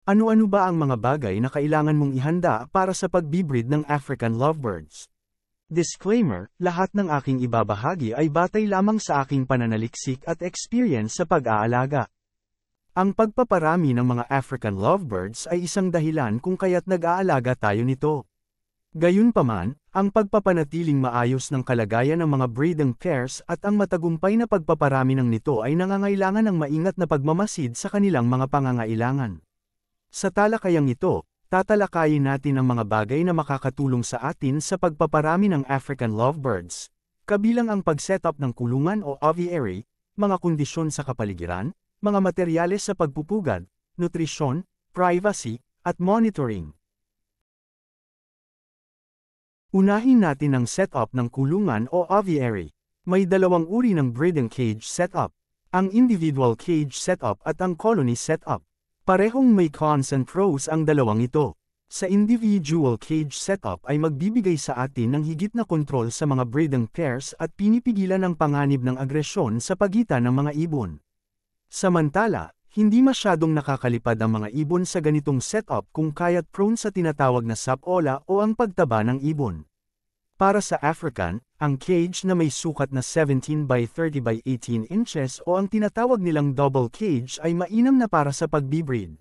Ano-ano ba ang mga bagay na kailangan mong ihanda para sa pagbibreed ng African lovebirds? Disclaimer, lahat ng aking ibabahagi ay batay lamang sa aking pananaliksik at experience sa pag-aalaga. Ang pagpaparami ng mga African lovebirds ay isang dahilan kung kaya't nag-aalaga tayo nito. Gayunpaman, ang pagpapanatiling maayos ng kalagayan ng mga breeding pairs at ang matagumpay na pagpaparami ng nito ay nangangailangan ng maingat na pagmamasid sa kanilang mga pangangailangan. Sa talakayang ito, tatalakayin natin ang mga bagay na makakatulong sa atin sa pagpaparami ng African lovebirds, kabilang ang pag-setup ng kulungan o aviary, mga kondisyon sa kapaligiran, mga materyales sa pagpupugad, nutrisyon, privacy, at monitoring. Unahin natin ang setup ng kulungan o aviary. May dalawang uri ng breeding cage setup, ang individual cage setup at ang colony setup. Parehong may cons and pros ang dalawang ito. Sa individual cage setup ay magbibigay sa atin ng higit na kontrol sa mga breeding pairs at pinipigilan ang panganib ng agresyon sa pagitan ng mga ibon. Samantala, hindi masyadong nakakalipad ang mga ibon sa ganitong setup kung kaya't prone sa tinatawag na sapola o ang pagtaba ng ibon. Para sa African, ang cage na may sukat na 17 by 30 by 18 inches o ang tinatawag nilang double cage ay mainam na para sa pagbibreed.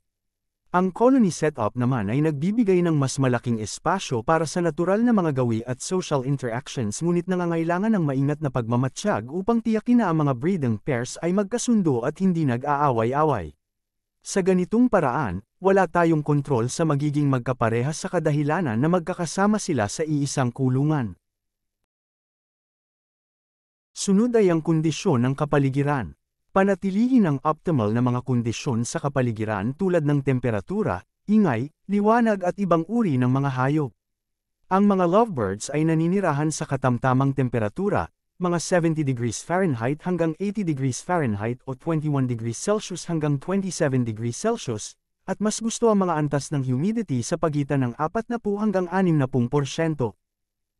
Ang colony setup naman ay nagbibigay ng mas malaking espasyo para sa natural na mga gawi at social interactions ngunit nangangailangan ng maingat na pagmamatsyag upang tiyakin na ang mga breeding pairs ay magkasundo at hindi nag-aaway-away. Sa ganitong paraan, wala tayong kontrol sa magiging magkaparehas sa kadahilanan na magkakasama sila sa iisang kulungan. Sunod ay ang kondisyon ng kapaligiran. Panatilihin ang optimal na mga kondisyon sa kapaligiran tulad ng temperatura, ingay, liwanag at ibang uri ng mga hayop. Ang mga lovebirds ay naninirahan sa katamtamang temperatura, mga 70 degrees Fahrenheit hanggang 80 degrees Fahrenheit o 21 degrees Celsius hanggang 27 degrees Celsius, at mas gusto ang mga antas ng humidity sa pagitan ng 40 hanggang 60%.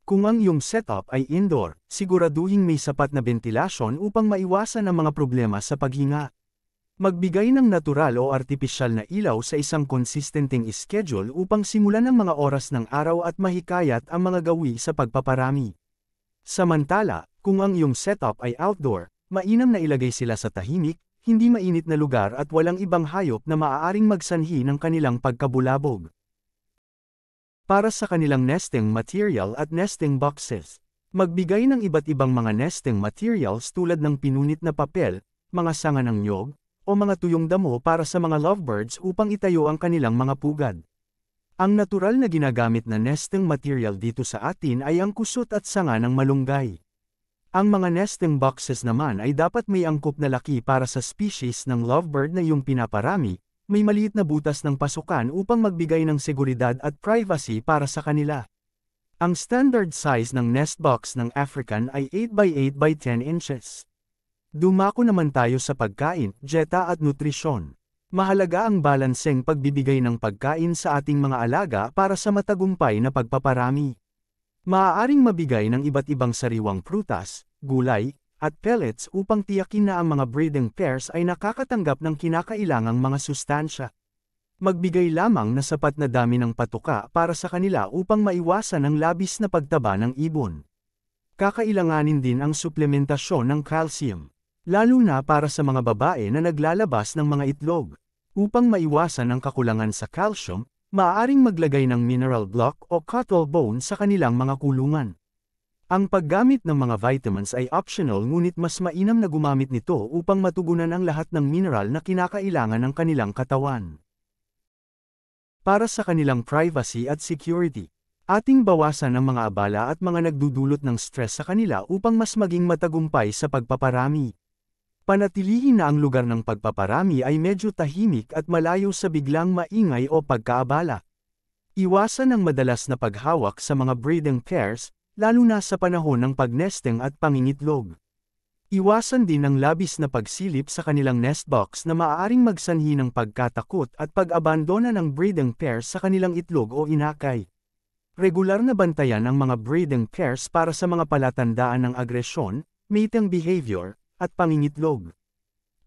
Kung ang iyong setup ay indoor, siguraduhing may sapat na ventilasyon upang maiwasan ang mga problema sa paghinga. Magbigay ng natural o artipisyal na ilaw sa isang consistenteng schedule upang simulan ang mga oras ng araw at mahikayat ang mga gawi sa pagpaparami. Samantala, kung ang iyong setup ay outdoor, mainam na ilagay sila sa tahimik, hindi mainit na lugar at walang ibang hayop na maaaring magsanhi ng kanilang pagkabulabog. Para sa kanilang nesting material at nesting boxes, magbigay ng iba't ibang mga nesting materials tulad ng pinunit na papel, mga sanga ng nyog, o mga tuyong damo para sa mga lovebirds upang itayo ang kanilang mga pugad. Ang natural na ginagamit na nesting material dito sa atin ay ang kusot at sanga ng malunggay. Ang mga nesting boxes naman ay dapat may angkop na laki para sa species ng lovebird na iyong pinaparami, may maliit na butas ng pasukan upang magbigay ng seguridad at privacy para sa kanila. Ang standard size ng nest box ng African ay 8 by 8 by 10 inches. Dumako naman tayo sa pagkain, dieta at nutrisyon. Mahalaga ang balanseng pagbibigay ng pagkain sa ating mga alaga para sa matagumpay na pagpaparami. Maaaring mabigay ng iba't ibang sariwang prutas, gulay, at pellets upang tiyakin na ang mga breeding pairs ay nakakatanggap ng kinakailangang mga sustansya. Magbigay lamang na sapat na dami ng patuka para sa kanila upang maiwasan ang labis na pagtaba ng ibon. Kakailanganin din ang suplementasyon ng calcium, lalo na para sa mga babae na naglalabas ng mga itlog. Upang maiwasan ang kakulangan sa calcium, maaaring maglagay ng mineral block o cuttle bone sa kanilang mga kulungan. Ang paggamit ng mga vitamins ay optional ngunit mas mainam na gumamit nito upang matugunan ang lahat ng mineral na kinakailangan ng kanilang katawan. Para sa kanilang privacy at security, ating bawasan ang mga abala at mga nagdudulot ng stress sa kanila upang mas maging matagumpay sa pagpaparami. Panatilihin na ang lugar ng pagpaparami ay medyo tahimik at malayo sa biglang maingay o pagkaabala. Iwasan ang madalas na paghawak sa mga breeding pairs, lalo na sa panahon ng pagnesting at pangingitlog. Iwasan din ang labis na pagsilip sa kanilang nest box na maaaring magsanhi ng pagkatakot at pag-abandona ng breeding pairs sa kanilang itlog o inakay. Regular na bantayan ang mga breeding pairs para sa mga palatandaan ng agresyon, mating behavior, at pangingitlog.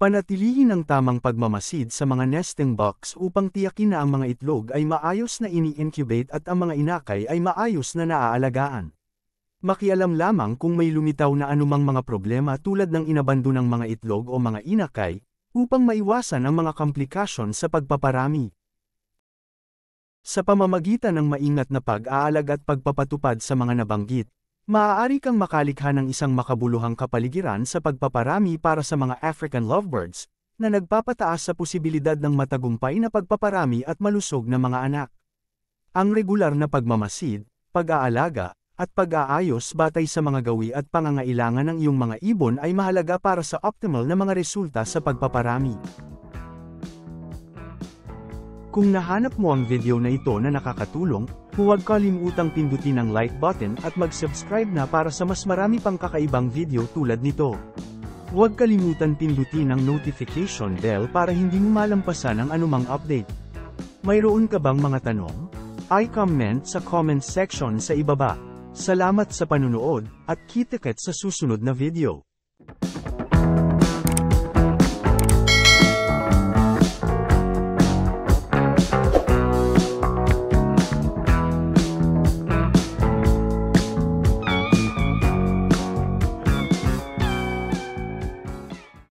Panatilihin ang tamang pagmamasid sa mga nesting box upang tiyakin na ang mga itlog ay maayos na ini-incubate at ang mga inakay ay maayos na naaalagaan. Makialam lamang kung may lumitaw na anumang mga problema tulad ng inabandonang mga itlog o mga inakay, upang maiwasan ang mga komplikasyon sa pagpaparami. Sa pamamagitan ng maingat na pag-aalag at pagpapatupad sa mga nabanggit, maaari kang makalikha ng isang makabuluhang kapaligiran sa pagpaparami para sa mga African lovebirds, na nagpapataas sa posibilidad ng matagumpay na pagpaparami at malusog na mga anak. Ang regular na pagmamasid, pag-aalaga, at pag-aayos batay sa mga gawi at pangangailangan ng iyong mga ibon ay mahalaga para sa optimal na mga resulta sa pagpaparami. Kung nahanap mo ang video na ito na nakakatulong, huwag kalimutang pindutin ang like button at mag-subscribe na para sa mas marami pang kakaibang video tulad nito. Huwag kalimutan pindutin ang notification bell para hindi mo malampasan ang anumang update. Mayroon ka bang mga tanong? I-comment sa comment section sa ibaba. Salamat sa panunood, at kita-kits sa susunod na video.